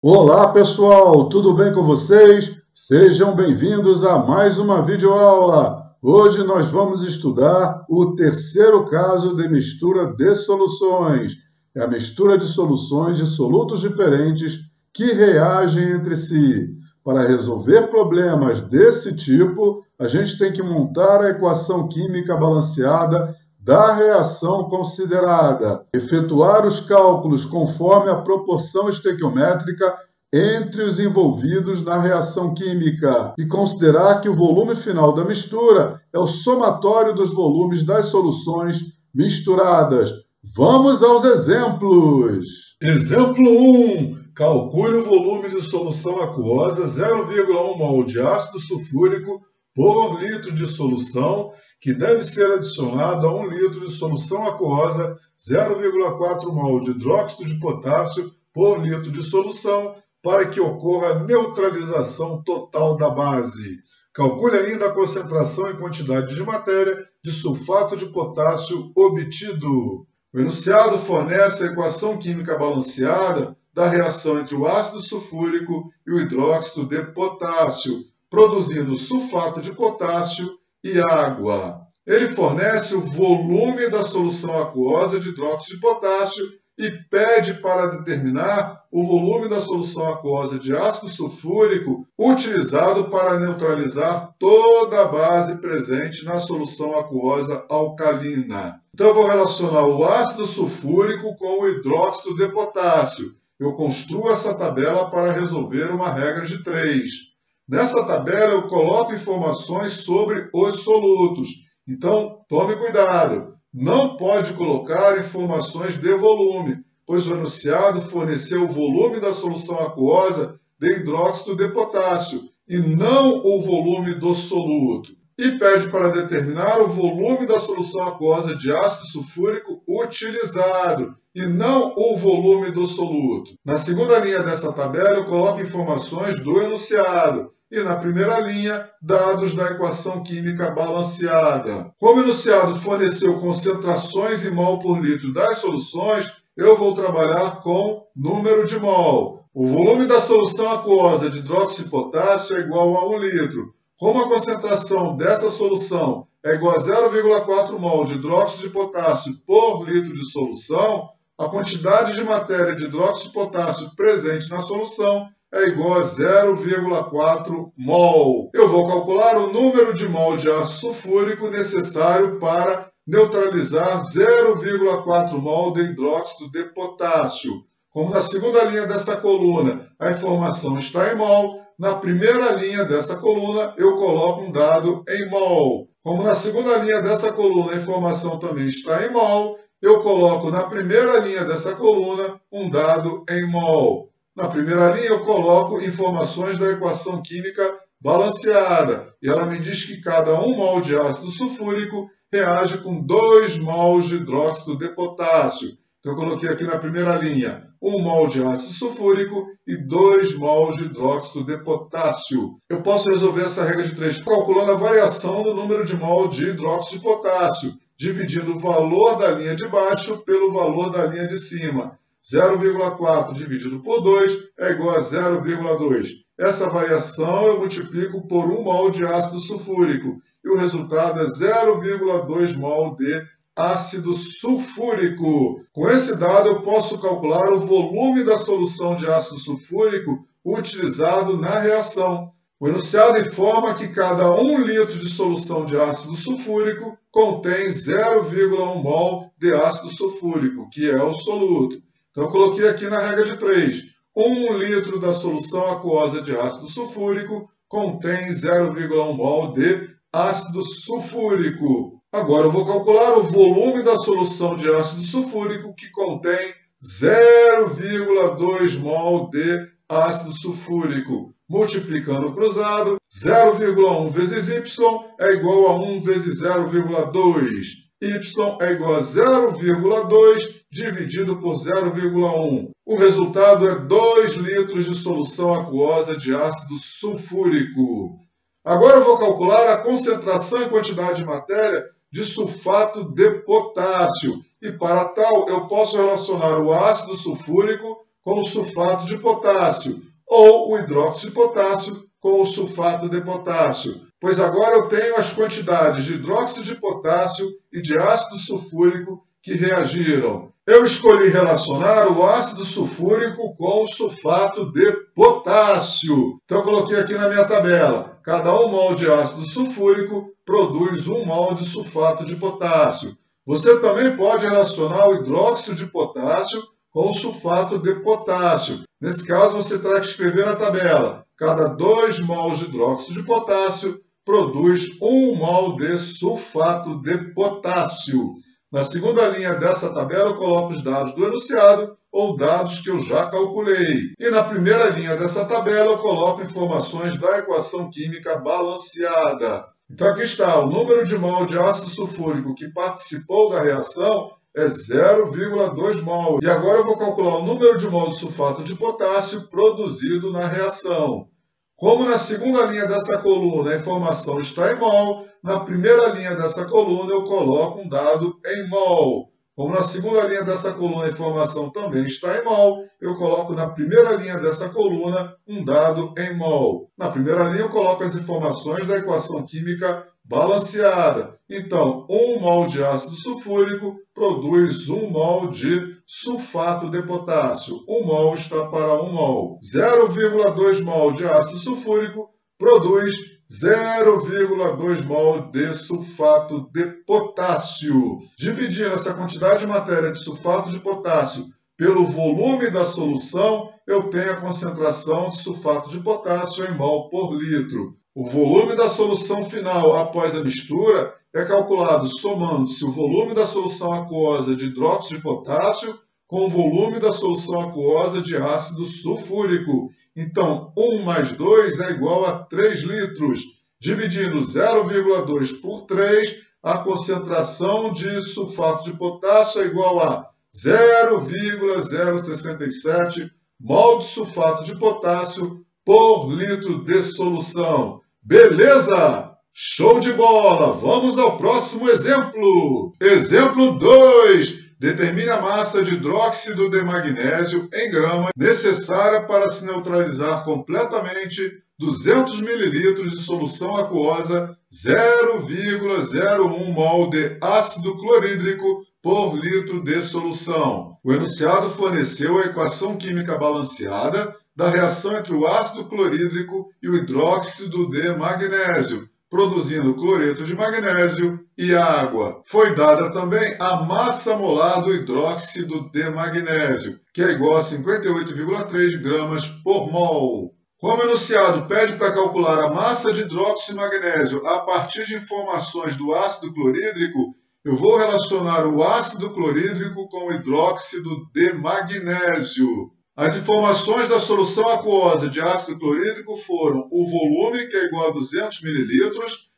Olá pessoal, tudo bem com vocês? Sejam bem-vindos a mais uma videoaula. Hoje nós vamos estudar o terceiro caso de mistura de soluções. É a mistura de soluções de solutos diferentes que reagem entre si. Para resolver problemas desse tipo, a gente tem que montar a equação química balanceada da reação considerada, efetuar os cálculos conforme a proporção estequiométrica entre os envolvidos na reação química e considerar que o volume final da mistura é o somatório dos volumes das soluções misturadas. Vamos aos exemplos! Exemplo 1. Calcule o volume de solução aquosa 0,1 mol de ácido sulfúrico por litro de solução, que deve ser adicionado a 1 litro de solução aquosa, 0,4 mol de hidróxido de potássio por litro de solução, para que ocorra a neutralização total da base. Calcule ainda a concentração e quantidade de matéria de sulfato de potássio obtido. O enunciado fornece a equação química balanceada da reação entre o ácido sulfúrico e o hidróxido de potássio, produzindo sulfato de potássio e água. Ele fornece o volume da solução aquosa de hidróxido de potássio e pede para determinar o volume da solução aquosa de ácido sulfúrico utilizado para neutralizar toda a base presente na solução aquosa alcalina. Então eu vou relacionar o ácido sulfúrico com o hidróxido de potássio. Eu construo essa tabela para resolver uma regra de 3. Nessa tabela eu coloco informações sobre os solutos. Então, tome cuidado. Não pode colocar informações de volume, pois o enunciado forneceu o volume da solução aquosa de hidróxido de potássio e não o volume do soluto. E pede para determinar o volume da solução aquosa de ácido sulfúrico utilizado e não o volume do soluto. Na segunda linha dessa tabela eu coloco informações do enunciado. E na primeira linha, dados da equação química balanceada. Como o enunciado forneceu concentrações em mol por litro das soluções, eu vou trabalhar com número de mol. O volume da solução aquosa de hidróxido de potássio é igual a 1 litro. Como a concentração dessa solução é igual a 0,4 mol de hidróxido de potássio por litro de solução, a quantidade de matéria de hidróxido de potássio presente na solução é igual a 0,4 mol. Eu vou calcular o número de mol de ácido sulfúrico necessário para neutralizar 0,4 mol de hidróxido de potássio. Como na segunda linha dessa coluna a informação está em mol, na primeira linha dessa coluna eu coloco um dado em mol. Como na segunda linha dessa coluna a informação também está em mol, eu coloco na primeira linha dessa coluna um dado em mol. Na primeira linha eu coloco informações da equação química balanceada. E ela me diz que cada 1 mol de ácido sulfúrico reage com 2 mols de hidróxido de potássio. Então eu coloquei aqui na primeira linha 1 mol de ácido sulfúrico e 2 mols de hidróxido de potássio. Eu posso resolver essa regra de 3 calculando a variação do número de mol de hidróxido de potássio, dividindo o valor da linha de baixo pelo valor da linha de cima. 0,4 dividido por 2 é igual a 0,2. Essa variação eu multiplico por 1 mol de ácido sulfúrico e o resultado é 0,2 mol de ácido sulfúrico. Com esse dado eu posso calcular o volume da solução de ácido sulfúrico utilizado na reação. O enunciado informa que cada 1 litro de solução de ácido sulfúrico contém 0,1 mol de ácido sulfúrico, que é o soluto. Então, eu coloquei aqui na regra de 3. 1 litro da solução aquosa de ácido sulfúrico contém 0,1 mol de ácido sulfúrico. Agora, eu vou calcular o volume da solução de ácido sulfúrico, que contém 0,2 mol de ácido sulfúrico. Multiplicando o cruzado, 0,1 vezes y é igual a 1 vezes 0,2. Y é igual a 0,2 dividido por 0,1. O resultado é 2 litros de solução aquosa de ácido sulfúrico. Agora eu vou calcular a concentração e quantidade de matéria de sulfato de potássio. E para tal, eu posso relacionar o ácido sulfúrico com o sulfato de potássio, ou o hidróxido de potássio com o sulfato de potássio, pois agora eu tenho as quantidades de hidróxido de potássio e de ácido sulfúrico que reagiram. Eu escolhi relacionar o ácido sulfúrico com o sulfato de potássio. Então eu coloquei aqui na minha tabela, cada 1 mol de ácido sulfúrico produz 1 mol de sulfato de potássio. Você também pode relacionar o hidróxido de potássio com o sulfato de potássio. Nesse caso, você terá que escrever na tabela. Cada 2 mols de hidróxido de potássio produz 1 mol de sulfato de potássio. Na segunda linha dessa tabela, eu coloco os dados do enunciado ou dados que eu já calculei. E na primeira linha dessa tabela, eu coloco informações da equação química balanceada. Então aqui está, o número de mol de ácido sulfúrico que participou da reação é 0,2 mol. E agora eu vou calcular o número de mol de sulfato de potássio produzido na reação. Como na segunda linha dessa coluna a informação está em mol, na primeira linha dessa coluna eu coloco um dado em mol. Como na segunda linha dessa coluna a informação também está em mol, eu coloco na primeira linha dessa coluna um dado em mol. Na primeira linha eu coloco as informações da equação química balanceada. Então, 1 mol de ácido sulfúrico produz 1 mol de sulfato de potássio. 1 mol está para 1 mol. 0,2 mol de ácido sulfúrico produz 0,2 mol de sulfato de potássio. Dividindo essa quantidade de matéria de sulfato de potássio pelo volume da solução, eu tenho a concentração de sulfato de potássio em mol por litro. O volume da solução final após a mistura é calculado somando-se o volume da solução aquosa de hidróxido de potássio com o volume da solução aquosa de ácido sulfúrico. Então, 1 mais 2 é igual a 3 litros. Dividindo 0,2 por 3, a concentração de sulfato de potássio é igual a 0,067 mol de sulfato de potássio por litro de solução. Beleza? Show de bola! Vamos ao próximo exemplo. Exemplo 2. Determine a massa de hidróxido de magnésio em gramas necessária para se neutralizar completamente 200 ml de solução aquosa 0,01 mol de ácido clorídrico por litro de solução. O enunciado forneceu a equação química balanceada da reação entre o ácido clorídrico e o hidróxido de magnésio, produzindo cloreto de magnésio e água. Foi dada também a massa molar do hidróxido de magnésio, que é igual a 58,3 gramas por mol. Como o enunciado pede para calcular a massa de hidróxido de magnésio a partir de informações do ácido clorídrico, eu vou relacionar o ácido clorídrico com o hidróxido de magnésio. As informações da solução aquosa de ácido clorídrico foram o volume, que é igual a 200 ml,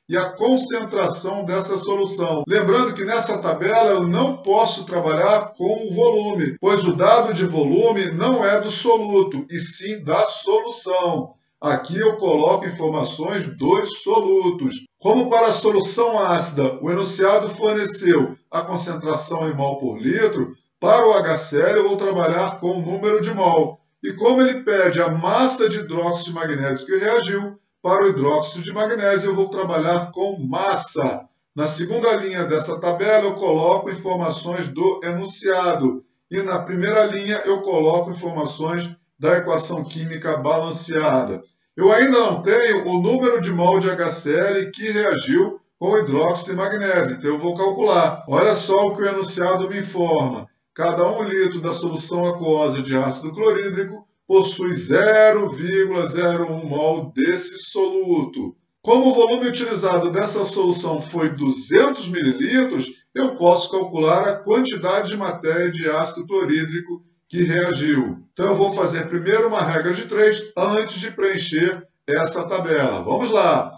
e a concentração dessa solução. Lembrando que nessa tabela eu não posso trabalhar com o volume, pois o dado de volume não é do soluto, e sim da solução. Aqui eu coloco informações dos solutos. Como para a solução ácida, o enunciado forneceu a concentração em mol por litro, para o HCl eu vou trabalhar com o número de mol. E como ele pede a massa de hidróxido de magnésio que reagiu, para o hidróxido de magnésio eu vou trabalhar com massa. Na segunda linha dessa tabela eu coloco informações do enunciado. E na primeira linha eu coloco informações da equação química balanceada. Eu ainda não tenho o número de mol de HCl que reagiu com o hidróxido de magnésio, então eu vou calcular. Olha só o que o enunciado me informa. Cada 1 litro da solução aquosa de ácido clorídrico possui 0,01 mol desse soluto. Como o volume utilizado dessa solução foi 200 ml, eu posso calcular a quantidade de matéria de ácido clorídrico que reagiu. Então eu vou fazer primeiro uma regra de 3 antes de preencher essa tabela. Vamos lá!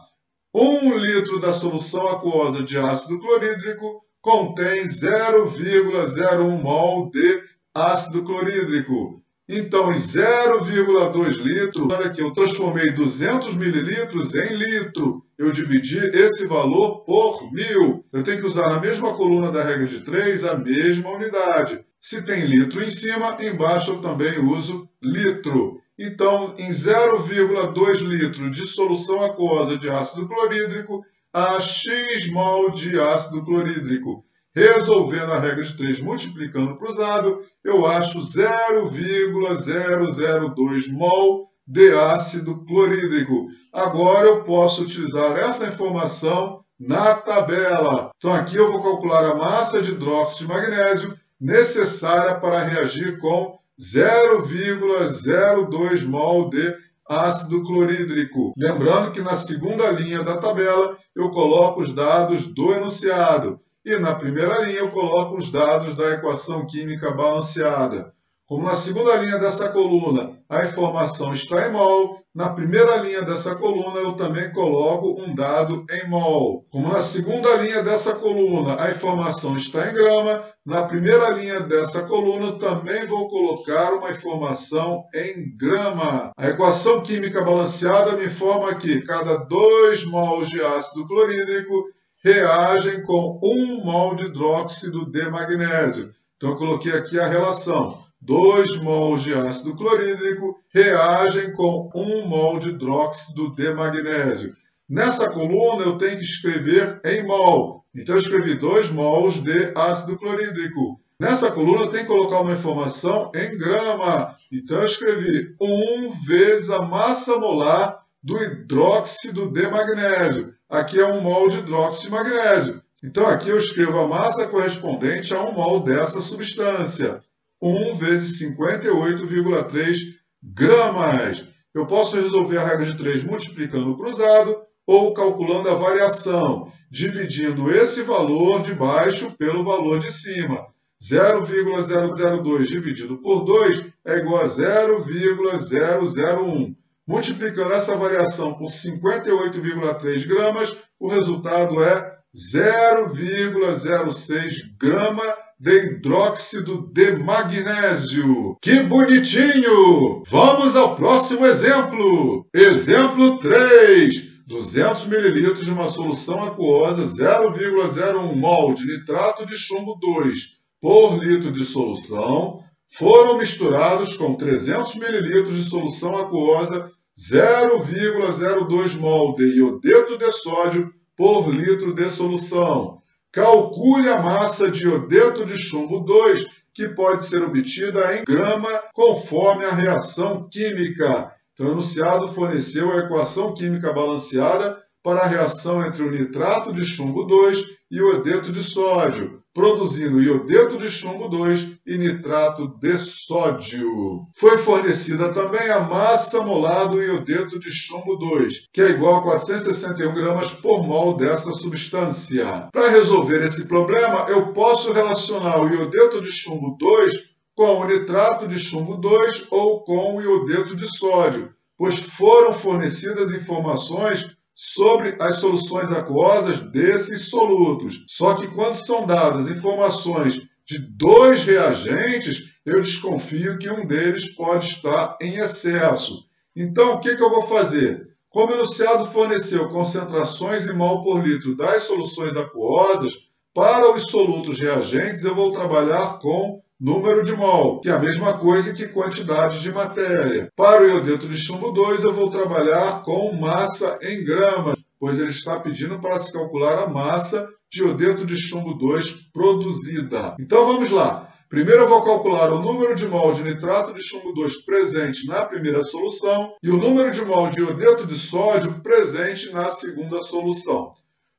1 litro da solução aquosa de ácido clorídrico contém 0,01 mol de ácido clorídrico. Então, em 0,2 litros, olha aqui, eu transformei 200 mililitros em litro. Eu dividi esse valor por 1000. Eu tenho que usar na mesma coluna da regra de 3 a mesma unidade. Se tem litro em cima, embaixo eu também uso litro. Então, em 0,2 litros de solução aquosa de ácido clorídrico, há X mol de ácido clorídrico. Resolvendo a regra de 3 multiplicando cruzado, eu acho 0,002 mol de ácido clorídrico. Agora eu posso utilizar essa informação na tabela. Então aqui eu vou calcular a massa de hidróxido de magnésio necessária para reagir com 0,02 mol de ácido clorídrico. Lembrando que na segunda linha da tabela eu coloco os dados do enunciado e na primeira linha eu coloco os dados da equação química balanceada. Como na segunda linha dessa coluna a informação está em mol, na primeira linha dessa coluna eu também coloco um dado em mol. Como na segunda linha dessa coluna a informação está em grama, na primeira linha dessa coluna também vou colocar uma informação em grama. A equação química balanceada me informa que cada 2 mols de ácido clorídrico reagem com 1 mol de hidróxido de magnésio. Então eu coloquei aqui a relação. 2 mols de ácido clorídrico reagem com 1 mol de hidróxido de magnésio. Nessa coluna eu tenho que escrever em mol. Então eu escrevi 2 mols de ácido clorídrico. Nessa coluna eu tenho que colocar uma informação em grama. Então eu escrevi 1 vezes a massa molar do hidróxido de magnésio. Aqui é 1 mol de hidróxido de magnésio. Então aqui eu escrevo a massa correspondente a 1 mol dessa substância. 1 vezes 58,3 gramas. Eu posso resolver a regra de 3 multiplicando o cruzado ou calculando a variação, dividindo esse valor de baixo pelo valor de cima. 0,002 dividido por 2 é igual a 0,001. Multiplicando essa variação por 58,3 gramas, o resultado é 0,06 grama de hidróxido de magnésio. Que bonitinho! Vamos ao próximo exemplo. Exemplo 3. 200 ml de uma solução aquosa 0,01 mol de nitrato de chumbo 2 por litro de solução foram misturados com 300 ml de solução aquosa 0,02 mol de iodeto de sódio por litro de solução. Calcule a massa de iodeto de chumbo 2, que pode ser obtida em grama conforme a reação química. Então, o enunciado forneceu a equação química balanceada para a reação entre o nitrato de chumbo 2 e o iodeto de sódio, produzindo iodeto de chumbo 2 e nitrato de sódio. Foi fornecida também a massa molar do iodeto de chumbo 2, que é igual a 461 gramas por mol dessa substância. Para resolver esse problema, eu posso relacionar o iodeto de chumbo 2 com o nitrato de chumbo 2 ou com o iodeto de sódio, pois foram fornecidas informações sobre as soluções aquosas desses solutos. Só que quando são dadas informações de 2 reagentes, eu desconfio que um deles pode estar em excesso. Então, o que eu vou fazer? Como o enunciado forneceu concentrações em mol por litro das soluções aquosas, para os solutos reagentes eu vou trabalhar com número de mol, que é a mesma coisa que quantidade de matéria. Para o iodeto de chumbo 2, eu vou trabalhar com massa em gramas, pois ele está pedindo para se calcular a massa de iodeto de chumbo 2 produzida. Então vamos lá. Primeiro eu vou calcular o número de mol de nitrato de chumbo 2 presente na primeira solução e o número de mol de iodeto de sódio presente na segunda solução.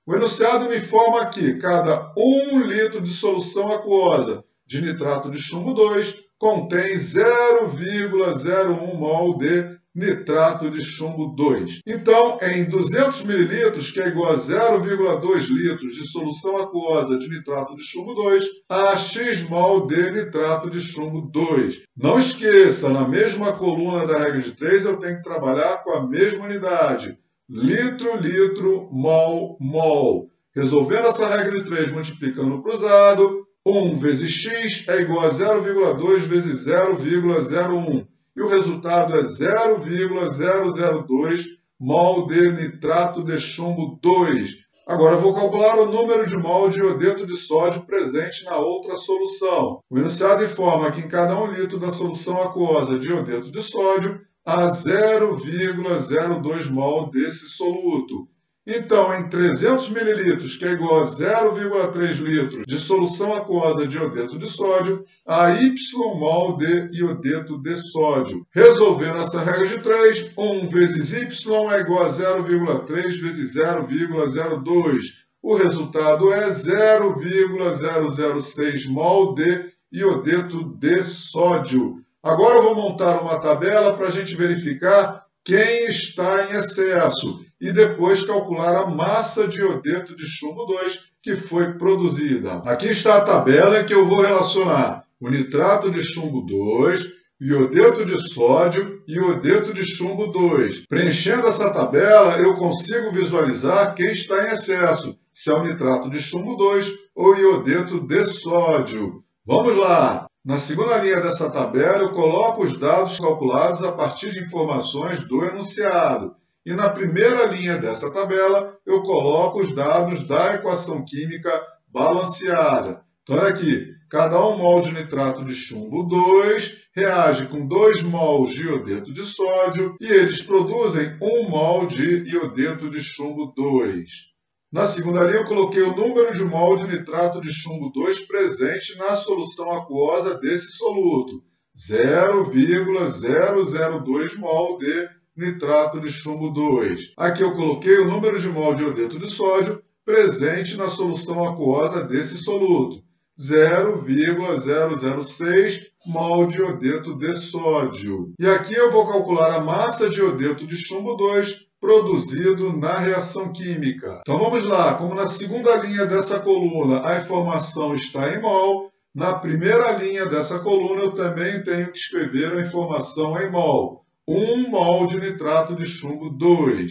O enunciado me informa que cada 1 litro de solução aquosa de nitrato de chumbo 2 contém 0,01 mol de nitrato de chumbo 2. Então, em 200 ml, que é igual a 0,2 litros de solução aquosa de nitrato de chumbo 2, há X mol de nitrato de chumbo 2. Não esqueça, na mesma coluna da regra de 3, eu tenho que trabalhar com a mesma unidade. Litro, litro, mol, mol. Resolvendo essa regra de 3 multiplicando o cruzado, 1 vezes x é igual a 0,2 vezes 0,01. E o resultado é 0,002 mol de nitrato de chumbo 2. Agora eu vou calcular o número de mol de iodeto de sódio presente na outra solução. O enunciado informa que em cada 1 litro da solução aquosa de iodeto de sódio há 0,02 mol desse soluto. Então, em 300 ml, que é igual a 0,3 litros de solução aquosa de iodeto de sódio, há Y mol de iodeto de sódio. Resolvendo essa regra de 3, 1 vezes Y é igual a 0,3 vezes 0,02. O resultado é 0,006 mol de iodeto de sódio. Agora eu vou montar uma tabela para a gente verificar quem está em excesso e depois calcular a massa de iodeto de chumbo 2 que foi produzida. Aqui está a tabela em que eu vou relacionar o nitrato de chumbo 2, iodeto de sódio e iodeto de chumbo 2. Preenchendo essa tabela, eu consigo visualizar quem está em excesso, se é o nitrato de chumbo 2 ou iodeto de sódio. Vamos lá! Na segunda linha dessa tabela, eu coloco os dados calculados a partir de informações do enunciado. E na primeira linha dessa tabela, eu coloco os dados da equação química balanceada. Então, olha aqui, cada 1 mol de nitrato de chumbo 2 reage com 2 mols de iodeto de sódio e eles produzem 1 mol de iodeto de chumbo 2. Na segunda linha, eu coloquei o número de mol de nitrato de chumbo 2 presente na solução aquosa desse soluto, 0,002 mol de nitrato de chumbo 2. Aqui eu coloquei o número de mol de iodeto de sódio presente na solução aquosa desse soluto, 0,006 mol de iodeto de sódio. E aqui eu vou calcular a massa de iodeto de chumbo 2 produzido na reação química. Então vamos lá, como na segunda linha dessa coluna a informação está em mol, na primeira linha dessa coluna eu também tenho que escrever a informação em mol. 1 mol de nitrato de chumbo 2.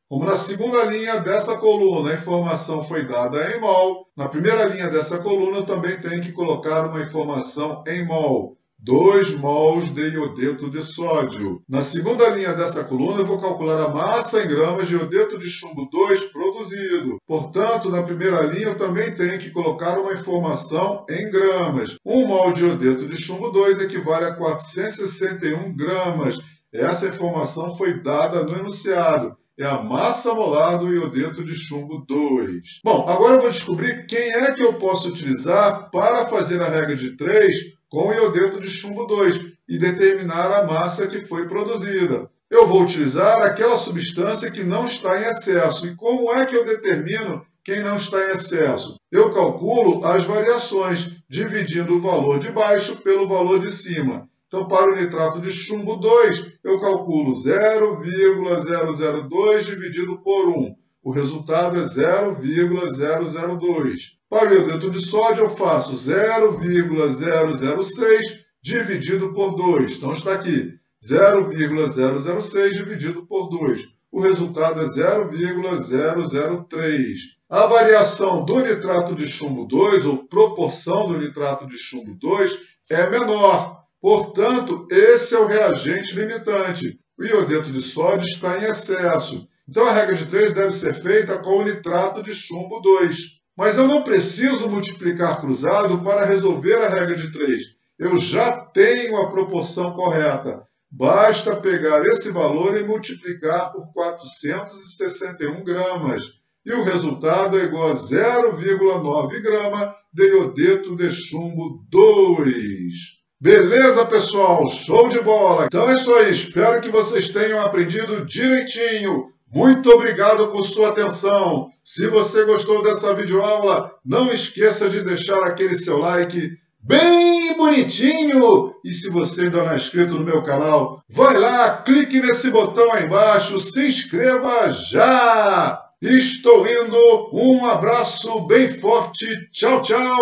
Como na segunda linha dessa coluna a informação foi dada em mol, na primeira linha dessa coluna eu também tenho que colocar uma informação em mol. 2 mols de iodeto de sódio. Na segunda linha dessa coluna, eu vou calcular a massa em gramas de iodeto de chumbo 2 produzido. Portanto, na primeira linha, eu também tenho que colocar uma informação em gramas. 1 mol de iodeto de chumbo 2 equivale a 461 gramas. Essa informação foi dada no enunciado. É a massa molar do iodeto de chumbo 2. Bom, agora eu vou descobrir quem é que eu posso utilizar para fazer a regra de 3 com o iodeto de chumbo 2 e determinar a massa que foi produzida. Eu vou utilizar aquela substância que não está em excesso. E como é que eu determino quem não está em excesso? Eu calculo as variações, dividindo o valor de baixo pelo valor de cima. Então, para o nitrato de chumbo 2, eu calculo 0,002 dividido por 1. O resultado é 0,002. Para o iodeto de sódio, eu faço 0,006 dividido por 2. Então, está aqui, 0,006 dividido por 2. O resultado é 0,003. A variação do nitrato de chumbo 2, ou proporção do nitrato de chumbo 2, é menor. Portanto, esse é o reagente limitante. O iodeto de sódio está em excesso. Então, a regra de 3 deve ser feita com o nitrato de chumbo 2. Mas eu não preciso multiplicar cruzado para resolver a regra de 3. Eu já tenho a proporção correta. Basta pegar esse valor e multiplicar por 461 gramas. E o resultado é igual a 0,9 grama de iodeto de chumbo 2. Beleza, pessoal? Show de bola! Então é isso aí. Espero que vocês tenham aprendido direitinho. Muito obrigado por sua atenção. Se você gostou dessa videoaula, não esqueça de deixar aquele seu like bem bonitinho. E se você ainda não é inscrito no meu canal, vai lá, clique nesse botão aí embaixo, se inscreva já! Estou indo, um abraço bem forte, tchau, tchau,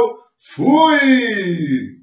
fui!